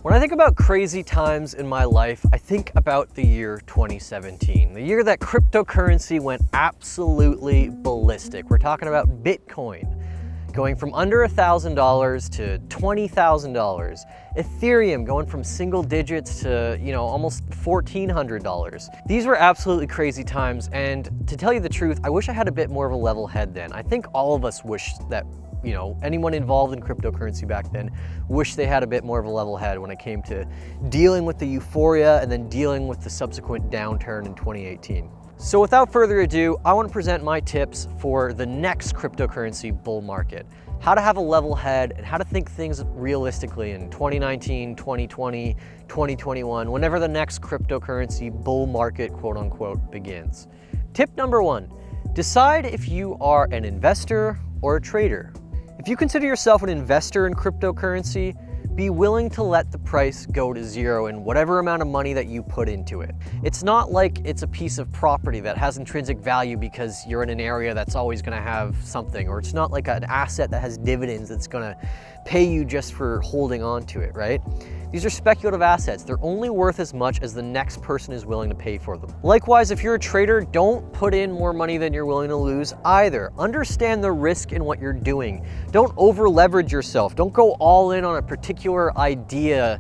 When I think about crazy times in my life, I think about the year 2017, the year that cryptocurrency went absolutely ballistic. We're talking about Bitcoin going from under $1,000 to $20,000. Ethereum going from single digits to, almost $1,400. These were absolutely crazy times, and to tell you the truth, I wish I had a bit more of a level head then. I think all of us wish that anyone involved in cryptocurrency back then wish they had a bit more of a level head when it came to dealing with the euphoria and then dealing with the subsequent downturn in 2018. So without further ado, I want to present my tips for the next cryptocurrency bull market. How to have a level head and how to think things realistically in 2019, 2020, 2021, whenever the next cryptocurrency bull market, quote unquote, begins. Tip number 1, decide if you are an investor or a trader. If you consider yourself an investor in cryptocurrency, be willing to let the price go to zero in whatever amount of money that you put into it. It's not like it's a piece of property that has intrinsic value because you're in an area that's always gonna have something, or it's not like an asset that has dividends that's gonna pay you just for holding on to it, right? These are speculative assets. They're only worth as much as the next person is willing to pay for them. Likewise, if you're a trader, don't put in more money than you're willing to lose either. Understand the risk in what you're doing. Don't over leverage yourself. Don't go all in on a particular idea,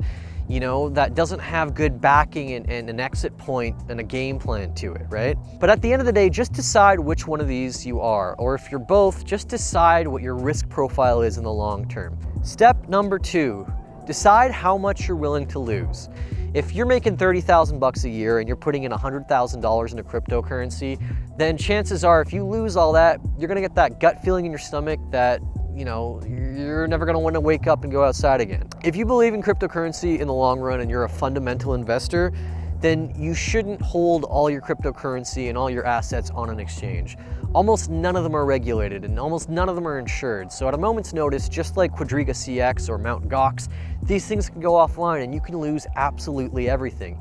that doesn't have good backing and an exit point and a game plan to it, right? But at the end of the day, just decide which one of these you are, or if you're both, just decide what your risk profile is in the long term. Step number 2, decide how much you're willing to lose. If you're making 30,000 bucks a year and you're putting in $100,000 into cryptocurrency, then chances are if you lose all that, you're gonna get that gut feeling in your stomach that you're never gonna want to wake up and go outside again. If you believe in cryptocurrency in the long run and you're a fundamental investor, then you shouldn't hold all your cryptocurrency and all your assets on an exchange. Almost none of them are regulated and almost none of them are insured. So at a moment's notice, just like Quadriga CX or Mt. Gox, these things can go offline and you can lose absolutely everything.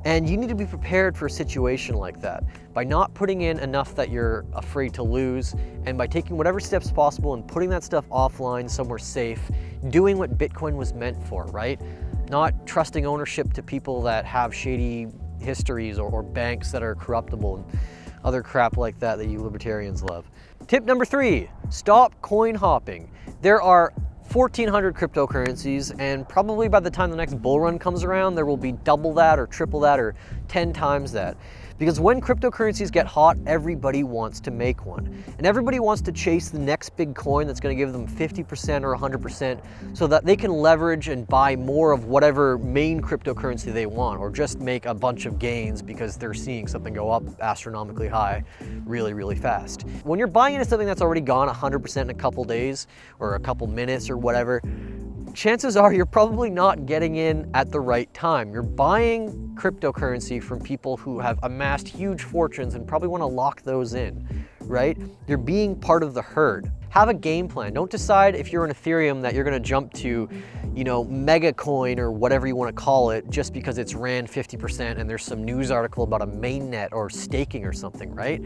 And you need to be prepared for a situation like that by not putting in enough that you're afraid to lose, and by taking whatever steps possible and putting that stuff offline somewhere safe, doing what Bitcoin was meant for, right? Not trusting ownership to people that have shady histories or banks that are corruptible and other crap like that you libertarians love. Tip number 3, stop coin hopping. There are 1,400 cryptocurrencies, and probably by the time the next bull run comes around, there will be double that or triple that or 10 times that. Because when cryptocurrencies get hot, everybody wants to make one. And everybody wants to chase the next big coin that's gonna give them 50% or 100% so that they can leverage and buy more of whatever main cryptocurrency they want, or just make a bunch of gains because they're seeing something go up astronomically high really, really fast. When you're buying into something that's already gone 100% in a couple days or a couple minutes or whatever, chances are you're probably not getting in at the right time. You're buying cryptocurrency from people who have amassed huge fortunes and probably want to lock those in, right? You're being part of the herd. Have a game plan. Don't decide if you're in Ethereum that you're going to jump to, mega coin or whatever you want to call it just because it's ran 50% and there's some news article about a mainnet or staking or something, right?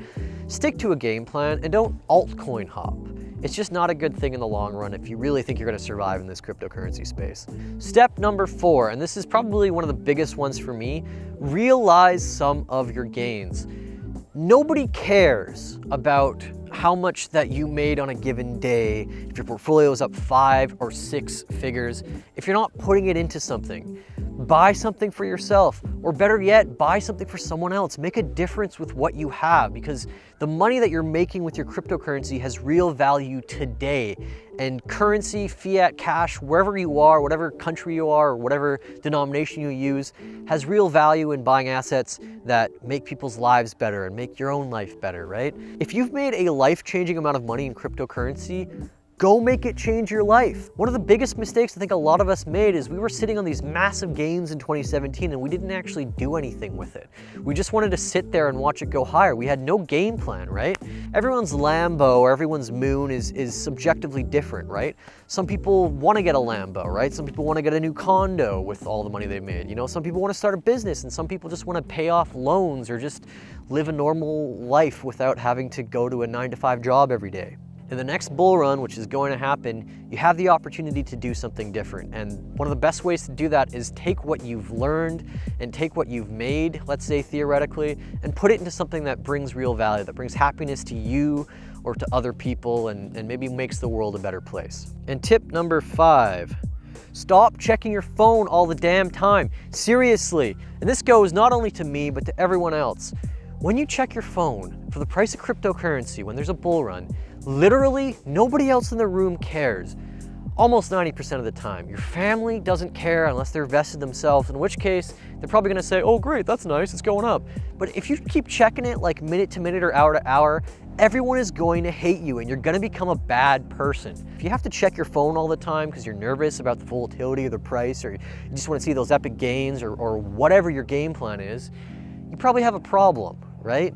Stick to a game plan and don't altcoin hop. It's just not a good thing in the long run if you really think you're going to survive in this cryptocurrency space. Step number 4, and this is probably one of the biggest ones for me, realize some of your gains. Nobody cares about how much that you made on a given day, if your portfolio is up 5 or 6 figures, if you're not putting it into something. Buy something for yourself, or better yet, buy something for someone else. Make a difference with what you have, because the money that you're making with your cryptocurrency has real value today. And currency, fiat, cash, wherever you are, whatever country you are, or whatever denomination you use, has real value in buying assets that make people's lives better and make your own life better, right? If you've made a life-changing amount of money in cryptocurrency, go make it change your life. One of the biggest mistakes I think a lot of us made is we were sitting on these massive gains in 2017 and we didn't actually do anything with it. We just wanted to sit there and watch it go higher. We had no game plan, right? Everyone's Lambo or everyone's moon is subjectively different, right? Some people want to get a Lambo, right? Some people want to get a new condo with all the money they've made. Some people want to start a business, and some people just want to pay off loans or just live a normal life without having to go to a 9-to-5 job every day. In the next bull run, which is going to happen, you have the opportunity to do something different. And one of the best ways to do that is take what you've learned and take what you've made, let's say theoretically, and put it into something that brings real value, that brings happiness to you or to other people, and maybe makes the world a better place. And tip number 5, stop checking your phone all the damn time. Seriously. And this goes not only to me, but to everyone else. When you check your phone for the price of cryptocurrency, when there's a bull run, literally nobody else in the room cares. Almost 90% of the time. Your family doesn't care unless they're vested themselves, in which case they're probably gonna say, oh great, that's nice, it's going up. But if you keep checking it like minute to minute or hour to hour, everyone is going to hate you and you're gonna become a bad person. If you have to check your phone all the time because you're nervous about the volatility of the price, or you just wanna see those epic gains, or whatever your game plan is, you probably have a problem, right?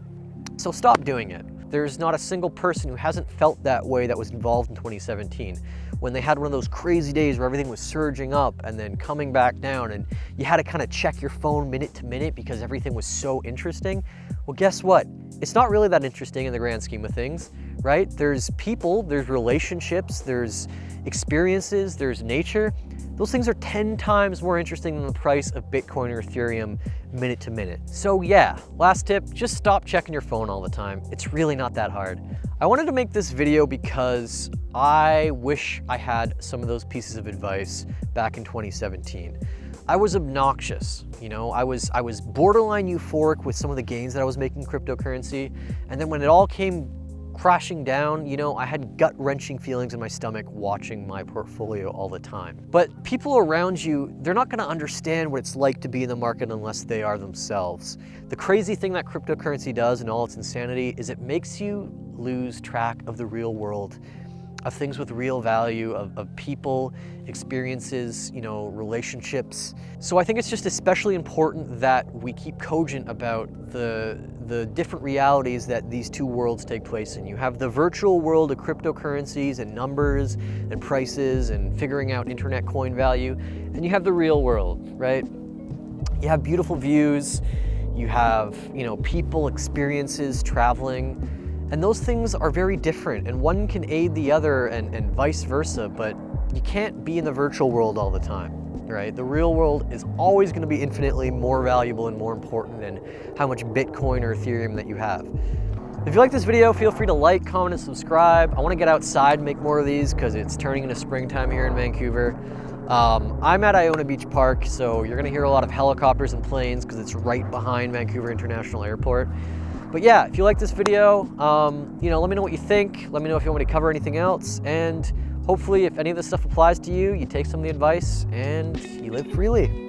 So stop doing it. There's not a single person who hasn't felt that way that was involved in 2017. When they had one of those crazy days where everything was surging up and then coming back down, and you had to kind of check your phone minute to minute because everything was so interesting. Well, guess what? It's not really that interesting in the grand scheme of things, right? There's people, there's relationships, there's experiences, there's nature. Those things are 10 times more interesting than the price of Bitcoin or Ethereum minute to minute. So yeah, last tip, just stop checking your phone all the time. It's really not that hard. I wanted to make this video because I wish I had some of those pieces of advice back in 2017. I was obnoxious, you know, I was borderline euphoric with some of the gains that I was making in cryptocurrency. And then when it all came crashing down, you know, I had gut-wrenching feelings in my stomach watching my portfolio all the time. But people around you, they're not gonna understand what it's like to be in the market unless they are themselves. The crazy thing that cryptocurrency does in all its insanity is it makes you lose track of the real world, of things with real value, of people, experiences, you know, relationships. So I think it's just especially important that we keep cogent about the different realities that these two worlds take place in. You have the virtual world of cryptocurrencies and numbers and prices and figuring out internet coin value, and you have the real world, right? You have beautiful views, you have, you know, people, experiences, traveling. And those things are very different, and one can aid the other and vice versa, but you can't be in the virtual world all the time, right? The real world is always gonna be infinitely more valuable and more important than how much Bitcoin or Ethereum that you have. If you like this video, feel free to like, comment, and subscribe. I wanna get outside and make more of these because it's turning into springtime here in Vancouver. I'm at Iona Beach Park, so you're gonna hear a lot of helicopters and planes because it's right behind Vancouver International Airport. But yeah, if you like this video, you know, let me know what you think. Let me know if you want me to cover anything else. And hopefully if any of this stuff applies to you, you take some of the advice and you live freely.